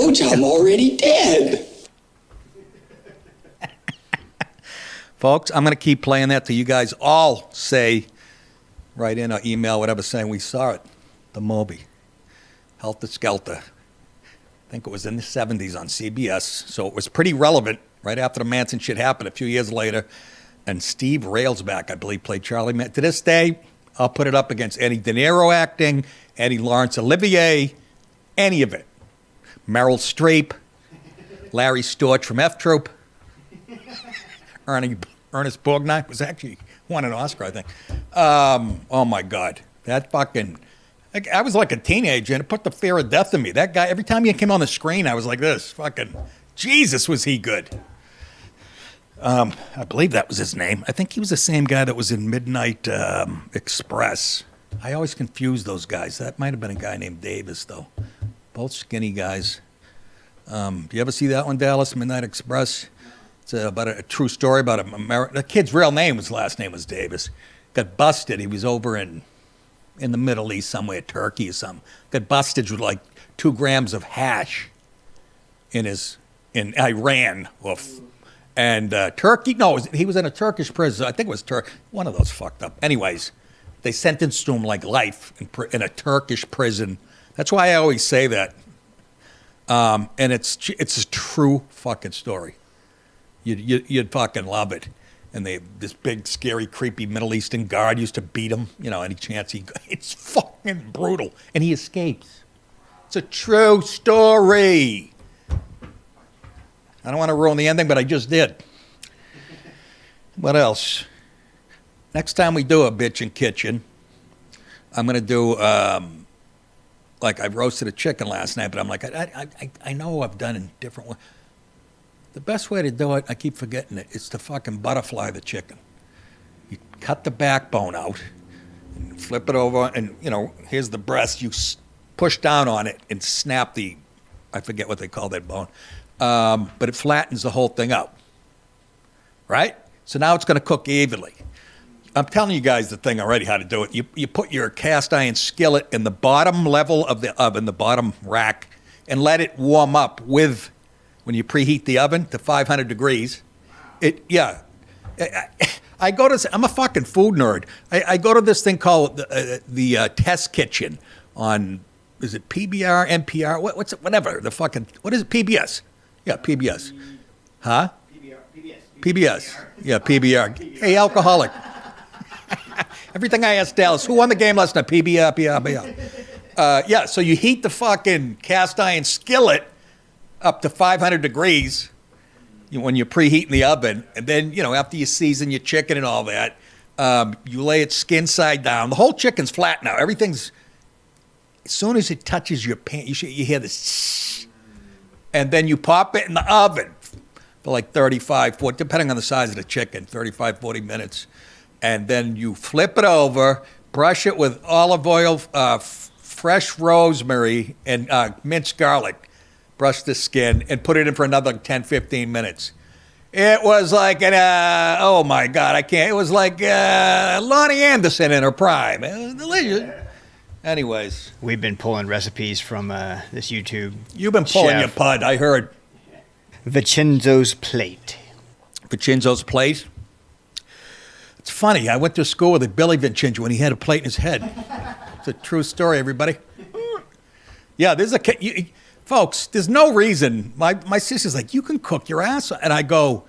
told you I'm already dead. Folks, I'm going to keep playing that till you guys all say, write in or email, whatever, saying we saw it. The Moby. Helter Skelter. I think it was in the 70s on CBS, so it was pretty relevant right after the Manson shit happened a few years later. And Steve Railsback, I believe, played Charlie Manson. To this day, I'll put it up against Eddie De Niro acting, Eddie Laurence Olivier, any of it. Meryl Streep, Larry Storch from F Troop. Ernest Borgnine was actually won an Oscar, I think. Oh my God, that fucking! I was like a teenager, and it put the fear of death in me. That guy, every time he came on the screen, I was like this. Fucking Jesus, was he good? I believe that was his name. I think he was the same guy that was in Midnight Express. I always confuse those guys. That might have been a guy named Davis, though. Both skinny guys. Do you ever see that one, Dallas? Midnight Express. It's about a true story about the kid's real name, his last name was Davis. Got busted. He was over in the Middle East somewhere, Turkey or something. Got busted with like 2 grams of hash in Iran. And Turkey, no, he was in a Turkish prison. I think it was one of those fucked up. Anyways, they sentenced him like life in a Turkish prison. That's why I always say that. And it's a true fucking story. You'd fucking love it. And this big, scary, creepy Middle Eastern guard used to beat him, any chance it's fucking brutal. And he escapes. It's a true story. I don't want to ruin the ending, but I just did. What else? Next time we do a bitchin' kitchen, I'm going to do, like I roasted a chicken last night, but I'm like, I know I've done in different ways. The best way to do it, I keep forgetting it, is to fucking butterfly the chicken. You cut the backbone out and flip it over, and, here's the breast. You push down on it and snap I forget what they call that bone, but it flattens the whole thing out, right? So now it's going to cook evenly. I'm telling you guys the thing already, how to do it. You put your cast iron skillet in the bottom level of the oven, the bottom rack, and let it warm up when you preheat the oven to 500 degrees. I'm a fucking food nerd. I go to this thing called the Test Kitchen on, is it PBR, NPR? What's it? Whatever. What is it? PBS. Yeah, PBS. Huh? PBS. Yeah, PBR. Hey, alcoholic. Everything I ask Dallas, who won the game last night? PBR. So you heat the fucking cast iron skillet up to 500 degrees when you're preheating the oven. And then, after you season your chicken and all that, you lay it skin side down. The whole chicken's flat now. Everything's, as soon as it touches your pan, you hear this. And then you pop it in the oven for like 35, 40, depending on the size of the chicken, 35, 40 minutes. And then you flip it over, brush it with olive oil, fresh rosemary, and minced garlic. Brush the skin, and put it in for another 10, 15 minutes. It was like, oh my God, I can't. It was like Lonnie Anderson in her prime. It was delicious. Anyways. We've been pulling recipes from this YouTube You've been pulling chef. your pud, I heard. Vincenzo's Plate. Vincenzo's Plate? It's funny, I went to school with a Billy Vincenzo when he had a plate in his head. It's a true story, everybody. Yeah, there's folks, there's no reason. My sister's like, you can cook your ass off. And I go,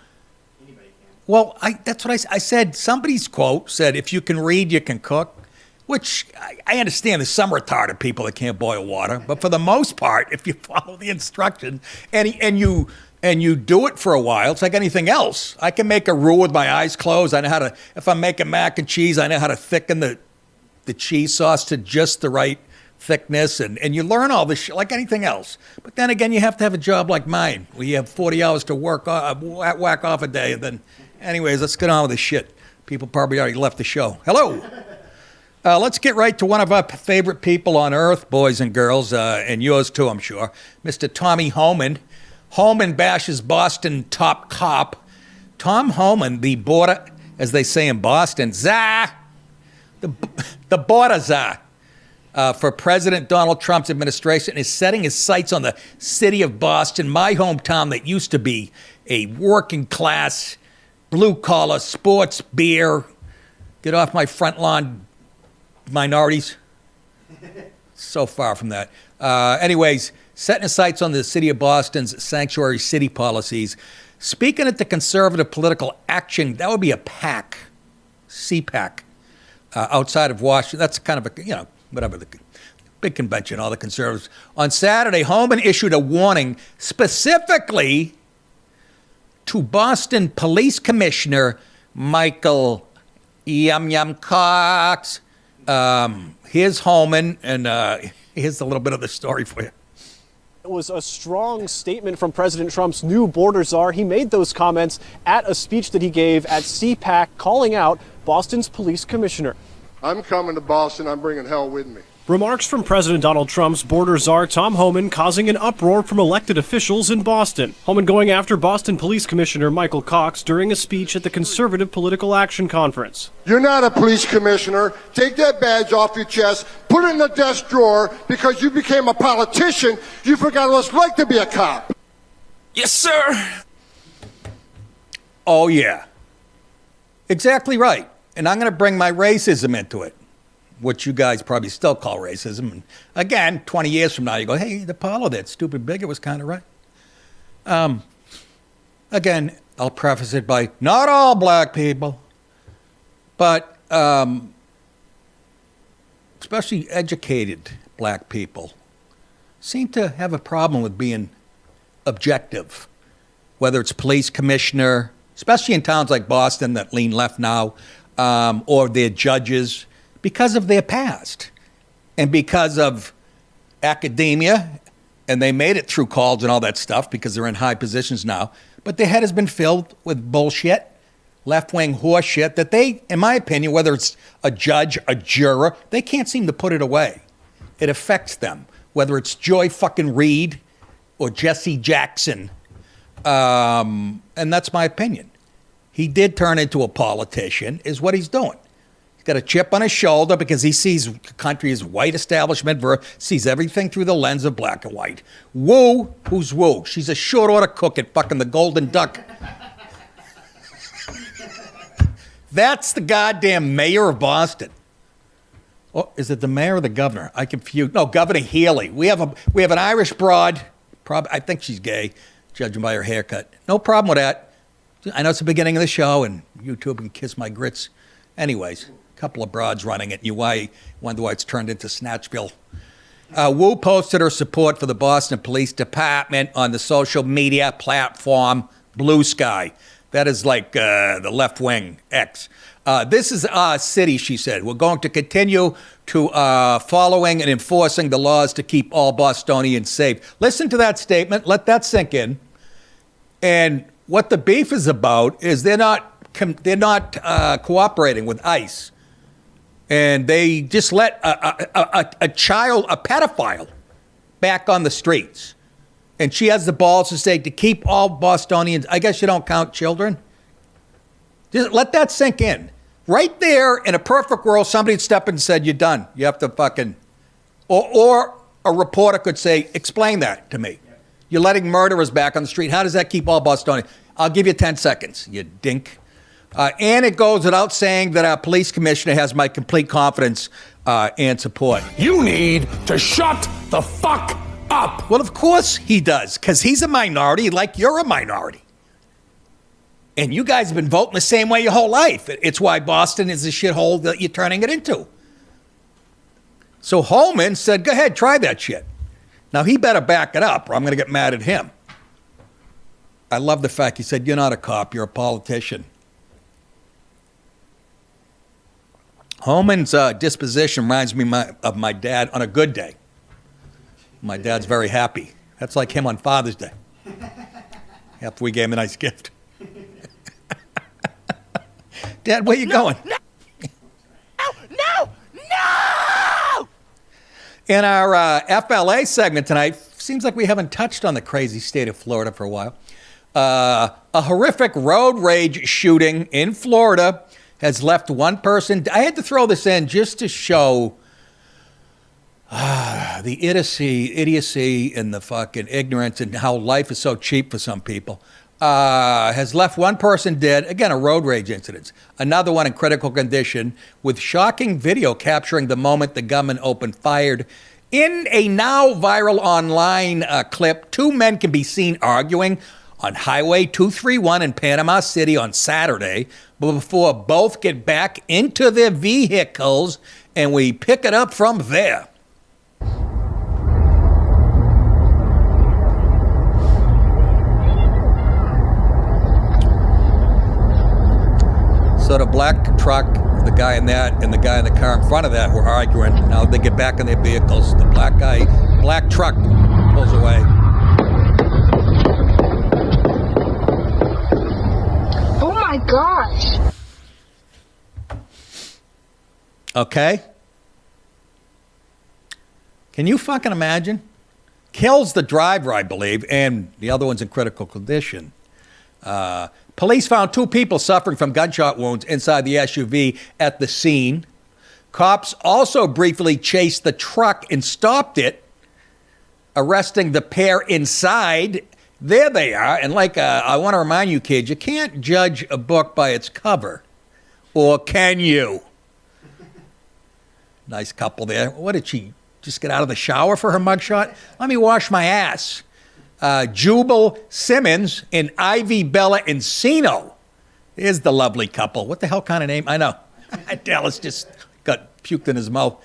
well, that's what I said. Somebody's quote said, if you can read, you can cook, which I understand there's some retarded people that can't boil water. But for the most part, if you follow the instructions and you do it for a while, it's like anything else. I can make a roux with my eyes closed. I know how to, if I'm making mac and cheese, I know how to thicken the cheese sauce to just the right thickness, and you learn all this shit like anything else. But then again, you have to have a job like mine, where you have 40 hours to whack off a day. And then, anyways, let's get on with this shit. People probably already left the show. Hello. Let's get right to one of our favorite people on earth, boys and girls, and yours too, I'm sure. Mr. Tommy Homan. Homan bashes Boston top cop. Tom Homan, the border, as they say in Boston, czar, the border czar. for President Donald Trump's administration is setting his sights on the city of Boston, my hometown that used to be a working class, blue collar, sports beer, get off my front lawn, minorities. So far from that. Anyways, setting his sights on the city of Boston's sanctuary city policies. Speaking at the Conservative Political Action, that would be a PAC, CPAC, outside of Washington. That's kind of a, whatever, the big convention, all the conservatives. On Saturday, Homan issued a warning specifically to Boston Police Commissioner Michael Yum Yum Cox. Here's Homan, and here's a little bit of the story for you. It was a strong statement from President Trump's new border czar. He made those comments at a speech that he gave at CPAC, calling out Boston's police commissioner. I'm coming to Boston. I'm bringing hell with me. Remarks from President Donald Trump's border czar Tom Homan causing an uproar from elected officials in Boston. Homan going after Boston Police Commissioner Michael Cox during a speech at the Conservative Political Action Conference. You're not a police commissioner. Take that badge off your chest, put it in the desk drawer. Because you became a politician, you forgot what it's like to be a cop. Yes, sir. Oh, yeah. Exactly right. And I'm going to bring my racism into it, which you guys probably still call racism. And again, 20 years from now, you go, hey, DiPaolo, that stupid bigot was kind of right. Again, I'll preface it by not all black people, but especially educated black people seem to have a problem with being objective, whether it's police commissioner, especially in towns like Boston that lean left now, or their judges, because of their past and because of academia, and they made it through college and all that stuff because they're in high positions now, but their head has been filled with bullshit, left-wing horse shit that they, in my opinion, whether it's a judge, a juror, they can't seem to put it away. It affects them, whether it's Joy fucking Reid or Jesse Jackson, and that's my opinion. He did turn into a politician, is what he's doing. He's got a chip on his shoulder because he sees the country as white establishment, sees everything through the lens of black and white. Woo, who's Woo? She's a short order cook at fucking the Golden Duck. That's the goddamn mayor of Boston. Oh, is it the mayor or the governor? I confused. No, Governor Healy. We have an Irish broad. I think she's gay, judging by her haircut. No problem with that. I know it's the beginning of the show, and YouTube can kiss my grits. Anyways, a couple of broads running it. You wonder why it's turned into Snatchville. Wu posted her support for the Boston Police Department on the social media platform Blue Sky. That is like the left-wing X. This is our city, she said. We're going to continue to following and enforcing the laws to keep all Bostonians safe. Listen to that statement. Let that sink in. And what the beef is about is they're not cooperating with ICE, and they just let a child, a pedophile, back on the streets, and she has the balls to say to keep all Bostonians. I guess you don't count children. Just let that sink in. Right there, in a perfect world, somebody would step in and said, "You're done. You have to fucking," or a reporter could say, "Explain that to me. You're letting murderers back on the street. How does that keep all Bostonians?" I'll give you 10 seconds, you dink. And it goes without saying that our police commissioner has my complete confidence and support. You need to shut the fuck up. Well, of course he does, because he's a minority like you're a minority. And you guys have been voting the same way your whole life. It's why Boston is the shithole that you're turning it into. So Homan said, go ahead, try that shit. Now, he better back it up or I'm going to get mad at him. I love the fact he said, you're not a cop, you're a politician. Homan's disposition reminds me of my dad on a good day. My dad's very happy. That's like him on Father's Day. After we gave him a nice gift. Dad, where you going? No! In our FLA segment tonight, seems like we haven't touched on the crazy state of Florida for a while. A horrific road rage shooting in Florida has left one person. I had to throw this in just to show The idiocy and the fucking ignorance and how life is so cheap for some people has left one person dead, again, a road rage incident. Another one in critical condition with shocking video capturing the moment the gunman opened fire. In a now viral online clip, two men can be seen arguing on Highway 231 in Panama City on Saturday, but before both get back into their vehicles, and we pick it up from there. So the black truck, the guy in that, and the guy in the car in front of that were arguing. Now they get back in their vehicles. The black truck pulls away. Oh my gosh. Okay? Can you fucking imagine? Kills the driver, I believe, and the other one's in critical condition. Police found two people suffering from gunshot wounds inside the SUV at the scene. Cops also briefly chased the truck and stopped it, arresting the pair inside. There they are. And I want to remind you, kids, you can't judge a book by its cover. Or can you? Nice couple there. What did she just get out of the shower for her mugshot? Let me wash my ass. Jubal Simmons and Ivy Bella Encino. Here's the lovely couple. What the hell kind of name? I know. Dallas just got puked in his mouth.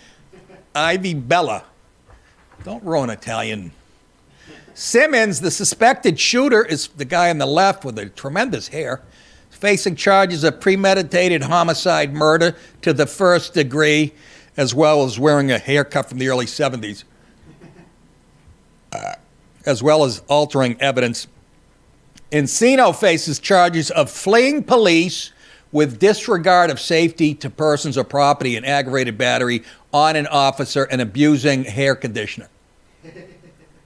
Ivy Bella. Don't ruin Italian. Simmons, the suspected shooter, is the guy on the left with the tremendous hair, facing charges of premeditated homicide murder to the first degree, as well as wearing a haircut from the early 70s. As well as altering evidence. Encino faces charges of fleeing police with disregard of safety to persons or property and aggravated battery on an officer and abusing hair conditioner.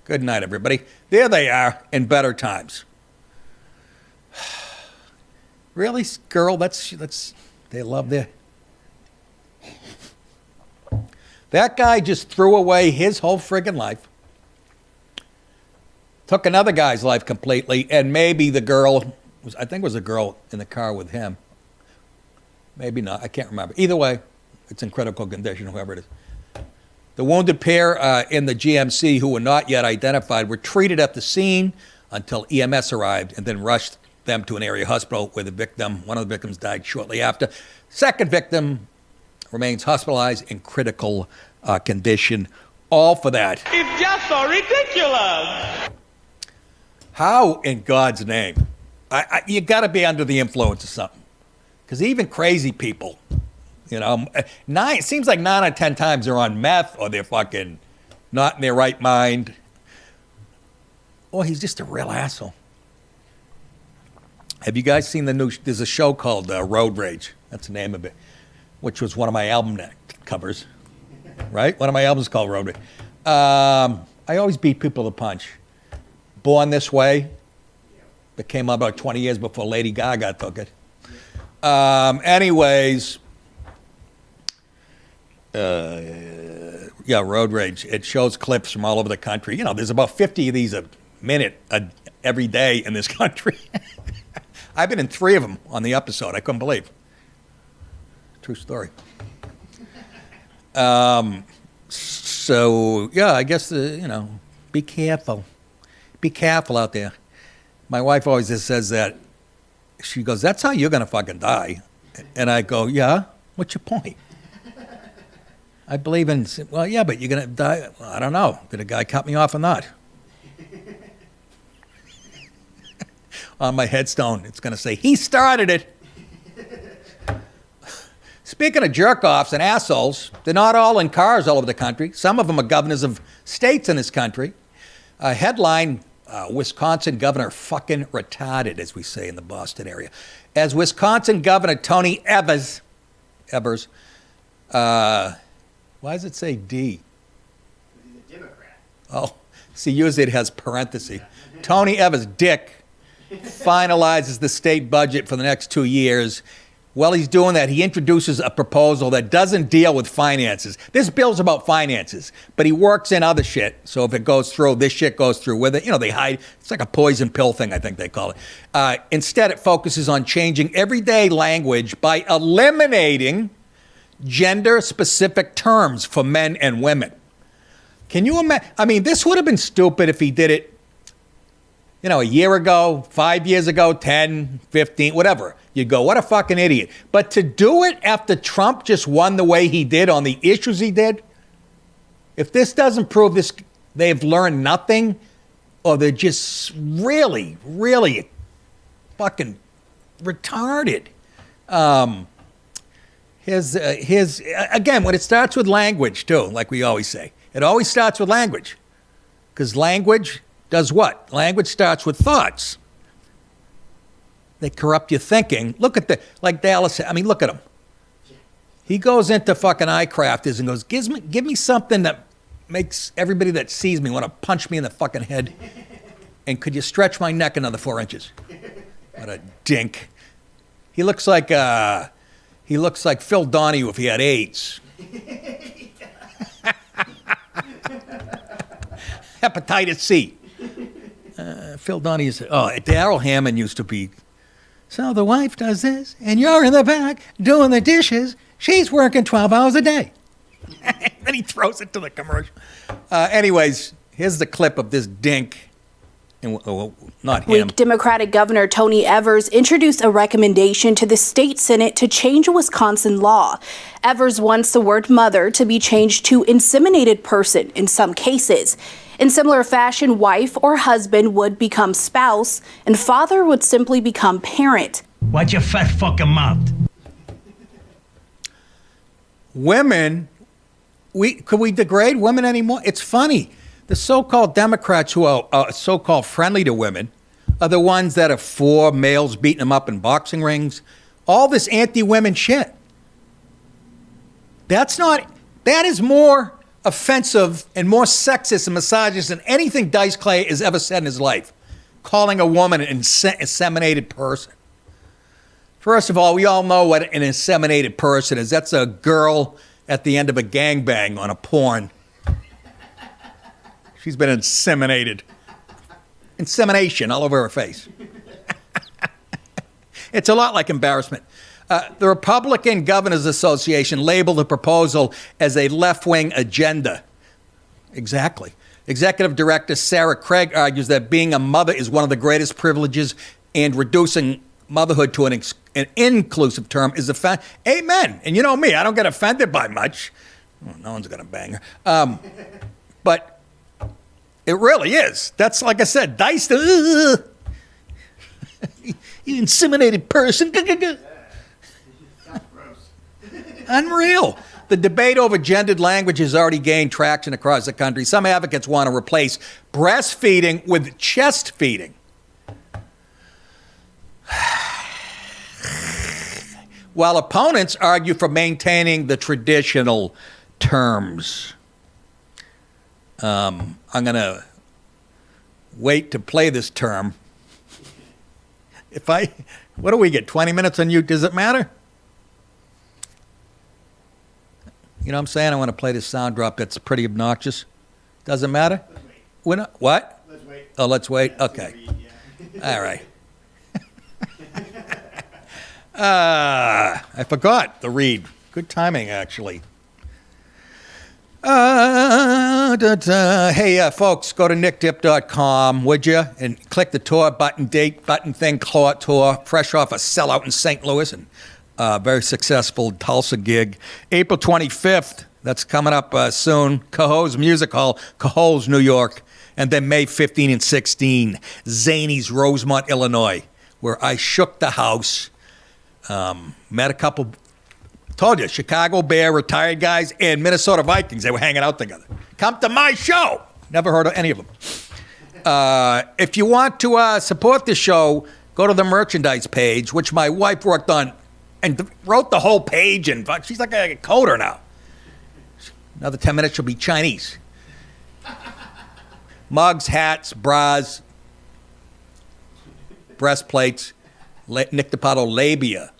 Good night, everybody. There they are in better times. Really, girl? That's they love their... That guy just threw away his whole friggin' life. Took another guy's life completely, and maybe the girl, I think it was a girl in the car with him. Maybe not, I can't remember. Either way, it's in critical condition, whoever it is. The wounded pair in the GMC, who were not yet identified, were treated at the scene until EMS arrived and then rushed them to an area hospital where one of the victims died shortly after. Second victim remains hospitalized in critical condition. All for that. It's just so ridiculous. How in God's name? You got to be under the influence of something. Because even crazy people, it seems like 9 out of 10 times they're on meth or they're fucking not in their right mind. Or he's just a real asshole. Have you guys seen there's a show called Road Rage. That's the name of it. Which was one of my album covers. Right? One of my albums called Road Rage. I always beat people to the punch. Born This Way. That came out about 20 years before Lady Gaga took it. Road Rage. It shows clips from all over the country. There's about 50 of these a minute every day in this country. I've been in 3 of them on the episode. I couldn't believe. True story. I guess, be careful. Be careful out there. My wife always just says that. She goes, that's how you're going to fucking die. And I go, yeah? What's your point? I believe in, well, yeah, but you're going to die. Well, I don't know. Did a guy cut me off or not? On my headstone, it's going to say, he started it. Speaking of jerk-offs and assholes, they're not all in cars all over the country. Some of them are governors of states in this country. Headline, Wisconsin governor fucking retarded, as we say in the Boston area. As Wisconsin Governor Tony Evers, why does it say D? He's a Democrat. Oh, see, usually it has parentheses. Tony Evers, dick, finalizes the state budget for the next 2 years. While he's doing that, he introduces a proposal that doesn't deal with finances. This bill's about finances, but he works in other shit. So if it goes through, this shit goes through with it. You know, they hide. It's like a poison pill thing, I think they call it. Instead, it focuses on changing everyday language by eliminating gender-specific terms for men and women. Can you imagine? I mean, this would have been stupid if he did it, you know, a year ago, 5 years ago, 10, 15, whatever. You'd go, what a fucking idiot. But to do it after Trump just won the way he did on the issues he did, if this doesn't prove this, they've learned nothing, or they're just really, really fucking retarded. Again, when it starts with language, too, like we always say, it always starts with language. Because language does what? Language starts with thoughts. They corrupt your thinking. Look at like Dallas said, I mean, look at him. He goes into fucking iCrafters and goes, give me something that makes everybody that sees me want to punch me in the fucking head. And could you stretch my neck another 4 inches? What a dink. He looks like Phil Donahue if he had AIDS. Hepatitis C. Phil Donahue said, Daryl Hammond used to be, so the wife does this, and you're in the back doing the dishes. She's working 12 hours a day. Then he throws it to the commercial. Anyways, here's the clip of this dink. Not him. Democratic Governor Tony Evers introduced a recommendation to the state Senate to change a Wisconsin law. Evers wants the word mother to be changed to inseminated person in some cases. In similar fashion, wife or husband would become spouse, and father would simply become parent. Watch your fat fucking mouth. Women, could we degrade women anymore? It's funny. The so-called Democrats who are so-called friendly to women are the ones that are for males beating them up in boxing rings. All this anti-women shit. That is more offensive and more sexist and misogynist than anything Dice Clay has ever said in his life. Calling a woman an inseminated person. First of all, we all know what an inseminated person is. That's a girl at the end of a gangbang on a porn. She's been inseminated. Insemination all over her face. It's a lot like embarrassment. The Republican Governors Association labeled the proposal as a left-wing agenda. Exactly. Executive Director Sarah Craig argues that being a mother is one of the greatest privileges, and reducing motherhood to an inclusive term is amen. And you know me, I don't get offended by much. Well, no one's going to bang her. But it really is. That's, like I said, Dice. You inseminated person. Unreal. The debate over gendered language has already gained traction across the country. Some advocates want to replace breastfeeding with chest feeding. While opponents argue for maintaining the traditional terms. I'm going to wait to play this term. What do we get, 20 minutes on you? Does it matter? You know what I'm saying? I want to play this sound drop that's pretty obnoxious. Doesn't matter? Let's wait. We're not, what? Let's wait. Oh, let's wait? That's Okay. read, yeah. All right. I forgot the read. Good timing, actually. Hey, folks, go to nickdip.com, would you? And click the tour button, date button thing, tour, fresh off a sellout in St. Louis and very successful Tulsa gig. April 25th, that's coming up soon. Cohoes Music Hall, Cohoes, New York. And then May 15 and 16, Zanies, Rosemont, Illinois, where I shook the house, met a couple, told you, Chicago Bear retired guys and Minnesota Vikings. They were hanging out together. Come to my show. Never heard of any of them. If you want to support the show, go to the merchandise page, which my wife worked on and wrote the whole page. And she's like a coder now. Another 10 minutes, she'll be Chinese. Mugs, hats, bras, breastplates, Nick DiPaolo labia.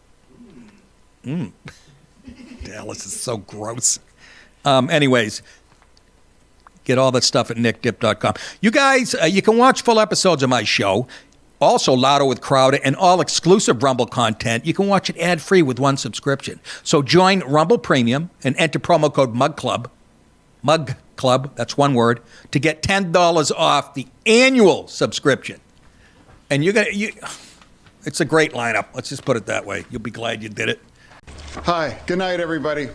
Dallas is so gross. Anyways, get all that stuff at nickdip.com. You guys, you can watch full episodes of my show. Also, Lotto with Crowder and all exclusive Rumble content. You can watch it ad-free with one subscription. So join Rumble Premium and enter promo code Mug Club, that's one word, to get $10 off the annual subscription. And it's a great lineup. Let's just put it that way. You'll be glad you did it. Hi, good night, everybody.